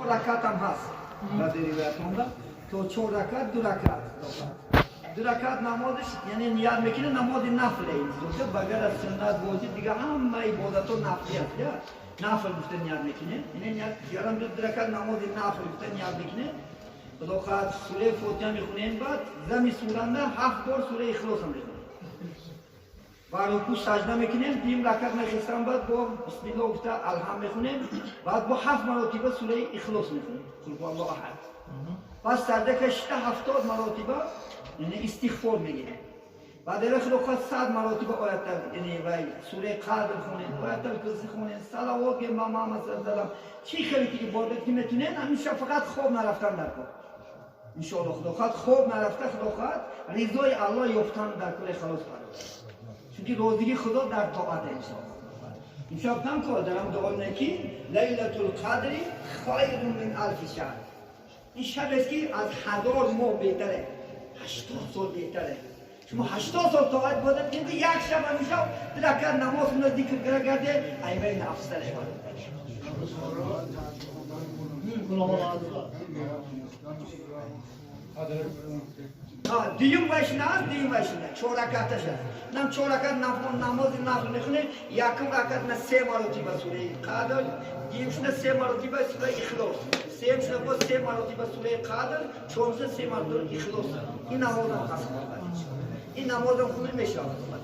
4 رکعت هم هست در روایت آمده که 4 رکعت 2 رکعت 2 رکعت نمازش یعنی نیت میکنه نماز نفل است بغیر از سنت واجب دیگه همه عبادت ها نفلی است نفل گفته نیت میکنه یعنی نیت یارم 2 رکعت نماز نفل گفته نیت میکنه خدا خواهد سوره فاتحه میخونیم بعد زمین سورنده 7 بار سوره اخلاص هم میخونیم و رکوع سجده میکنیم نیم رکعت میخستم بعد با بسم الله گفته الحمد میخونیم بعد با 7 مرتبه سوره اخلاص میخونیم قل هو الله احد بعد سجده کشیده 70 مرتبه یعنی استغفار میگیریم بعد در خدا خواهد 100 مرتبه آیت یعنی سوره قدر خونیم آیت الکرسی خونیم صلوات به امام محمد صلی الله علیه و چی خیلی که عبادت که میتونین همیشه فقط خواب نرفتن در کار ان شاء الله خدا خواهد خواب نرفته خدا خواهد رضای الله یافتن در کل خلاص کنه چون روزی خدا در طاعت انسان امشب هم کار دارم دعا نکی لیلة القدر خیر من الف شهر این شب است که از 1000 ماه بهتره 80 سال بهتره شما 80 سال طاعت بودن که یک شب همیشه درکت نماز رو ذکر کرده ایمه نفس داره دیوم وشنه است دیوم وشنه 4 رکعتش است نم 4 رکعت نماز نفل میخونه یکم رکعت نه 3 مرتبه سوره قدر دیومش نه 3 مرتبه سوره اخلاص سیمش نه باز 3 مرتبه سوره قدر چهارمش 3 مرتبه اخلاص این نماز هم هست این نماز هم خونه میشه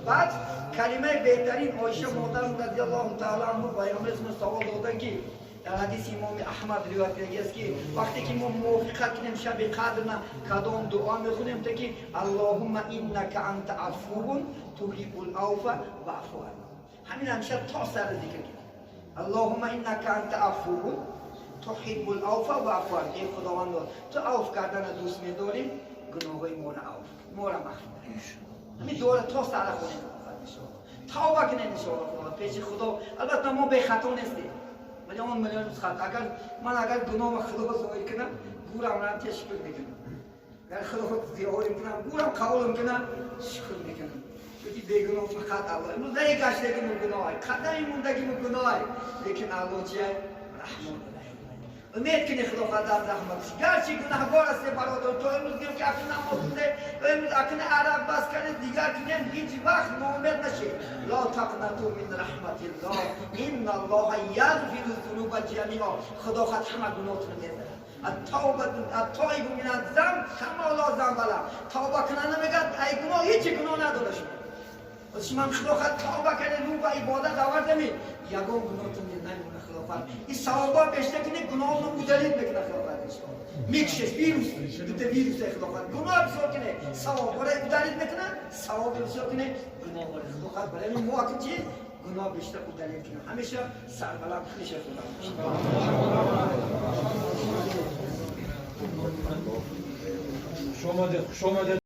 بعد کلمه بهترین عایشه محترم رضی الله تعالی عنها پیامبر اسم سوال دادن که در حدیث امام احمد روایت است که وقتی که ما موافقت کنیم شب قدر کدام دعا میخونیم تا که اللهم انک انت عفو تحب العفو فاعف عنا همین همیشه تا سر ذکر کنیم اللهم انک انت عفو تحب العفو فاعف عنا ای خداوند تو عفو کردن دوست می‌داری گناههای ما را مغفرت همین دعا تا سر خونیم توبه کنیم ان شاء الله پیش خدا البته ما به خطا نیستیم میلیون خط اگر گناه خدا ظاهر کنم گورم را تشکر میکنم اگر خدا ظاهر کنم گورم قبول میکنم شکر میکنم چون بیگناه فقط الله امروز در یک گشتگی گناه قدمی موندگی گناه لیکن الله چیه رحمان امید کنی خدا خدا از رحمتش گرچه گناهگار است برادر تو امروز گیم که اکنه نماز خونده و امروز اکنه عرق بس کرده دیگر کنیم هیچ وقت ناامید نشی لا تقنطوا من رحمت الله ان الله یغفر الذنوب جمیعا خدا خود همه گناهتون میبره التائب من الذنب کما لا ذنب له توبه کننده میگه ای گناه هیچ گناه نداره شما خدا خود توبه کنه رو به عبادت آوردمی یگان گناهتون نمیمونه خدا خود این ثوابا بیشتر کنه گناه رو مجلد بکنه خدا خود میکشش ویروس دوتا ویروس خدا خود گناه بسیار کنه ثوابا رو مجلد بکنه ثواب بسیار کنه گناه رو خدا خود برای این موقع چی گناه بیشتر مجلد کنه همیشه سربلند خیشه خدا